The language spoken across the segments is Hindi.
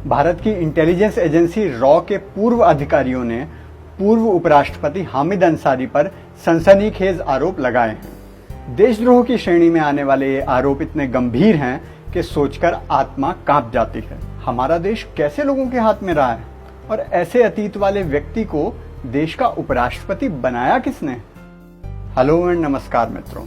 भारत की इंटेलिजेंस एजेंसी रॉ के पूर्व अधिकारियों ने पूर्व उपराष्ट्रपति हामिद अंसारी पर सनसनीखेज आरोप लगाए हैं। देशद्रोह की श्रेणी में आने वाले ये आरोप इतने गंभीर हैं कि सोचकर आत्मा कांप जाती है। हमारा देश कैसे लोगों के हाथ में रहा है और ऐसे अतीत वाले व्यक्ति को देश का उपराष्ट्रपति बनाया किसने? हेलो एंड नमस्कार मित्रों।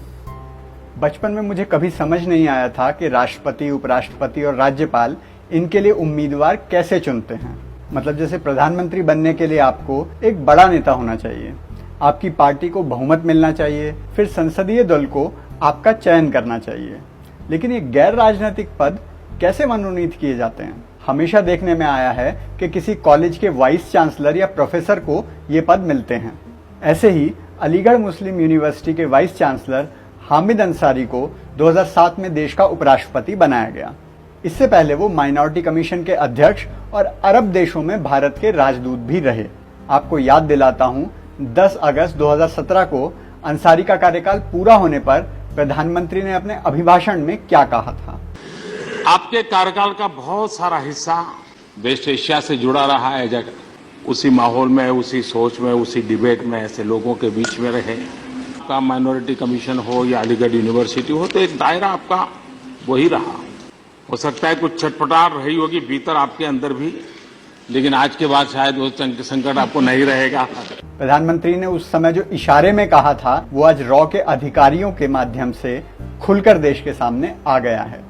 बचपन में मुझे कभी समझ नहीं आया था कि राष्ट्रपति, उपराष्ट्रपति और राज्यपाल इनके लिए उम्मीदवार कैसे चुनते हैं। मतलब जैसे प्रधानमंत्री बनने के लिए आपको एक बड़ा नेता होना चाहिए, आपकी पार्टी को बहुमत मिलना चाहिए, फिर संसदीय दल को आपका चयन करना चाहिए। लेकिन ये गैर राजनीतिक पद कैसे मनोनीत किए जाते हैं? हमेशा देखने में आया है कि किसी कॉलेज के वाइस चांसलर या प्रोफेसर को ये पद मिलते हैं। ऐसे ही अलीगढ़ मुस्लिम यूनिवर्सिटी के वाइस चांसलर हामिद अंसारी को 2007 में देश का उपराष्ट्रपति बनाया गया। इससे पहले वो माइनॉरिटी कमीशन के अध्यक्ष और अरब देशों में भारत के राजदूत भी रहे। आपको याद दिलाता हूं, 10 अगस्त 2017 को अंसारी का कार्यकाल पूरा होने पर प्रधानमंत्री ने अपने अभिभाषण में क्या कहा था? आपके कार्यकाल का बहुत सारा हिस्सा वेस्ट एशिया से जुड़ा रहा है। उसी माहौल में, उसी सोच में, उसी डिबेट में ऐसे लोगों के बीच में रहे। आपका माइनॉरिटी कमीशन हो या अलीगढ़ यूनिवर्सिटी हो, तो एक दायरा आपका वही रहा। हो सकता है कुछ छटपटाहट रही होगी भीतर आपके अंदर भी, लेकिन आज के बाद शायद वो संकट आपको नहीं रहेगा। प्रधानमंत्री ने उस समय जो इशारे में कहा था वो आज रॉ के अधिकारियों के माध्यम से खुलकर देश के सामने आ गया है।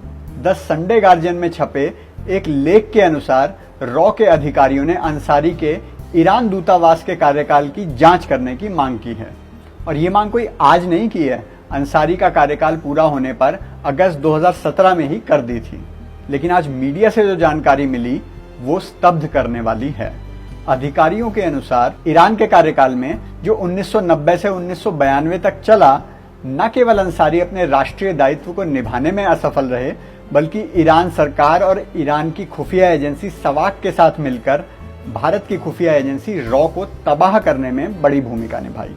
द संडे गार्जियन में छपे एक लेख के अनुसार रॉ के अधिकारियों ने अंसारी के ईरान दूतावास के कार्यकाल की जांच करने की मांग की है। और ये मांग कोई आज नहीं की है, अंसारी का कार्यकाल पूरा होने पर अगस्त 2017 में ही कर दी थी। लेकिन आज मीडिया से जो जानकारी मिली वो स्तब्ध करने वाली है। अधिकारियों के अनुसार ईरान के कार्यकाल में जो 1990 से 1992 तक चला, न केवल अंसारी अपने राष्ट्रीय दायित्व को निभाने में असफल रहे, बल्कि ईरान सरकार और ईरान की खुफिया एजेंसी सवाक के साथ मिलकर भारत की खुफिया एजेंसी रॉ को तबाह करने में बड़ी भूमिका निभाई।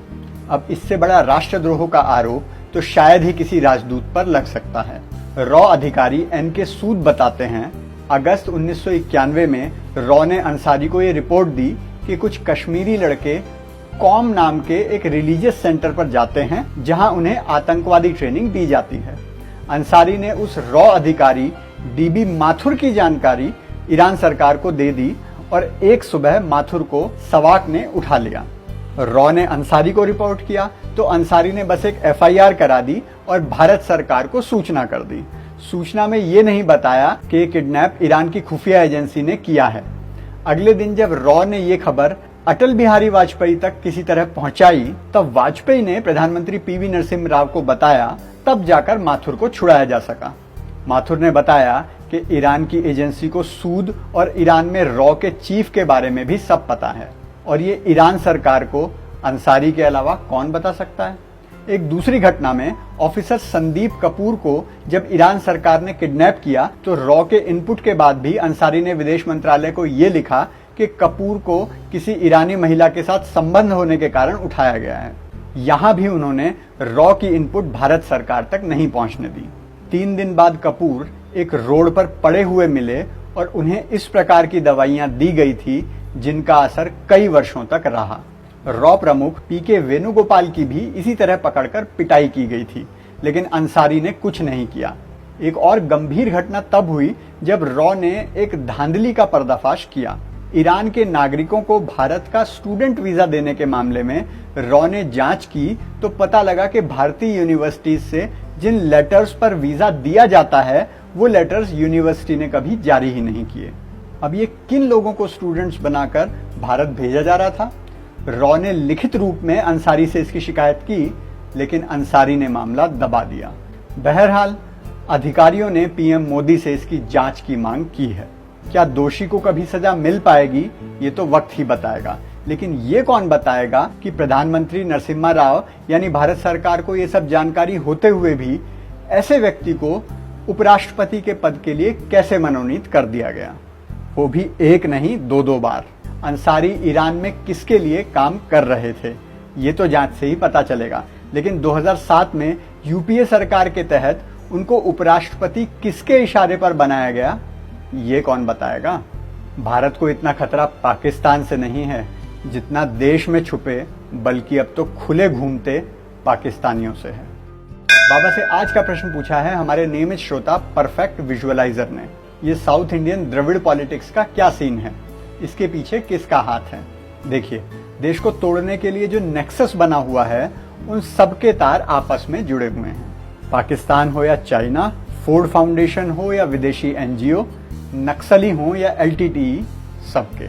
अब इससे बड़ा राष्ट्रद्रोह का आरोप तो शायद ही किसी राजदूत पर लग सकता है। रॉ अधिकारी एन.के. सूद बताते हैं, अगस्त 1991 में रॉ ने अंसारी को ये रिपोर्ट दी कि कुछ कश्मीरी लड़के कॉम नाम के एक रिलीजियस सेंटर पर जाते हैं जहां उन्हें आतंकवादी ट्रेनिंग दी जाती है। अंसारी ने उस रॉ अधिकारी डीबी माथुर की जानकारी ईरान सरकार को दे दी और एक सुबह माथुर को सवाक ने उठा लिया। रॉ ने अंसारी को रिपोर्ट किया तो अंसारी ने बस एक एफआईआर करा दी और भारत सरकार को सूचना कर दी। सूचना में ये नहीं बताया कि किडनैप ईरान की खुफिया एजेंसी ने किया है। अगले दिन जब रॉ ने ये खबर अटल बिहारी वाजपेयी तक किसी तरह पहुंचाई, तब वाजपेयी ने प्रधानमंत्री पीवी नरसिम्हा राव को बताया, तब जाकर माथुर को छुड़ाया जा सका। माथुर ने बताया कि ईरान की एजेंसी को सूद और ईरान में रॉ के चीफ के बारे में भी सब पता है और ये ईरान सरकार को अंसारी के अलावा कौन बता सकता है। एक दूसरी घटना में ऑफिसर संदीप कपूर को जब ईरान सरकार ने किडनैप किया तो रॉ के इनपुट के बाद भी अंसारी ने विदेश मंत्रालय को ये लिखा कि कपूर को किसी ईरानी महिला के साथ संबंध होने के कारण उठाया गया है। यहां भी उन्होंने रॉ की इनपुट भारत सरकार तक नहीं पहुंचने दी। 3 दिन बाद कपूर एक रोड पर पड़े हुए मिले और उन्हें इस प्रकार की दवाइयां दी गई थी जिनका असर कई वर्षों तक रहा। रॉ प्रमुख पीके वेणुगोपाल की भी इसी तरह पकड़कर पिटाई की गई थी, लेकिन अंसारी ने कुछ नहीं किया। एक और गंभीर घटना तब हुई जब रॉ ने एक धांधली का पर्दाफाश किया। ईरान के नागरिकों को भारत का स्टूडेंट वीजा देने के मामले में रॉ ने जांच की तो पता लगा कि भारतीय यूनिवर्सिटीज से जिन लेटर्स पर वीजा दिया जाता है वो लेटर्स यूनिवर्सिटी ने कभी जारी ही नहीं किए। अब ये किन लोगों को स्टूडेंट्स बनाकर भारत भेजा जा रहा था? रॉ ने लिखित रूप में अंसारी से इसकी शिकायत की, लेकिन अंसारी ने मामला दबा दिया। बहरहाल अधिकारियों ने पीएम मोदी से इसकी जांच की मांग की है। क्या दोषी को कभी सजा मिल पाएगी ये तो वक्त ही बताएगा, लेकिन ये कौन बताएगा कि प्रधानमंत्री नरसिम्हा राव यानी भारत सरकार को ये सब जानकारी होते हुए भी ऐसे व्यक्ति को उपराष्ट्रपति के पद के लिए कैसे मनोनीत कर दिया गया, वो भी एक नहीं 2-2 बार। अंसारी ईरान में किसके लिए काम कर रहे थे ये तो जांच से ही पता चलेगा, लेकिन 2007 में यूपीए सरकार के तहत उनको उपराष्ट्रपति किसके इशारे पर बनाया गया ये कौन बताएगा? भारत को इतना खतरा पाकिस्तान से नहीं है जितना देश में छुपे बल्कि अब तो खुले घूमते पाकिस्तानियों से है। बाबा से आज का प्रश्न पूछा है हमारे नियमित श्रोता परफेक्ट विजुअलाइजर ने। ये साउथ इंडियन द्रविड़ पॉलिटिक्स का क्या सीन है, इसके पीछे किसका हाथ है? देखिए, देश को तोड़ने के लिए जो नेक्सस बना हुआ है उन सबके तार आपस में जुड़े हुए हैं। पाकिस्तान हो या चाइना, फोर्ड फाउंडेशन हो या विदेशी एनजीओ, नक्सली हो या एलटीटीई, सबके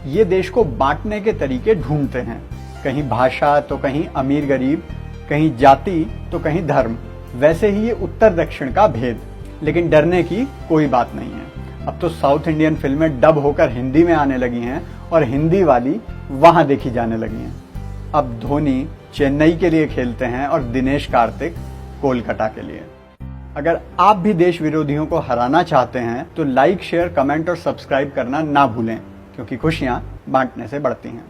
ये देश को बांटने के तरीके ढूंढते हैं। कहीं भाषा तो कहीं अमीर गरीब, कहीं जाति तो कहीं धर्म। वैसे ही ये उत्तर दक्षिण का भेद, लेकिन डरने की कोई बात नहीं है। अब तो साउथ इंडियन फिल्में डब होकर हिंदी में आने लगी हैं और हिंदी वाली वहां देखी जाने लगी हैं। अब धोनी चेन्नई के लिए खेलते हैं और दिनेश कार्तिक कोलकाता के लिए। अगर आप भी देश विरोधियों को हराना चाहते हैं तो लाइक, शेयर, कमेंट और सब्सक्राइब करना ना भूलें, क्योंकि खुशियां बांटने से बढ़ती हैं।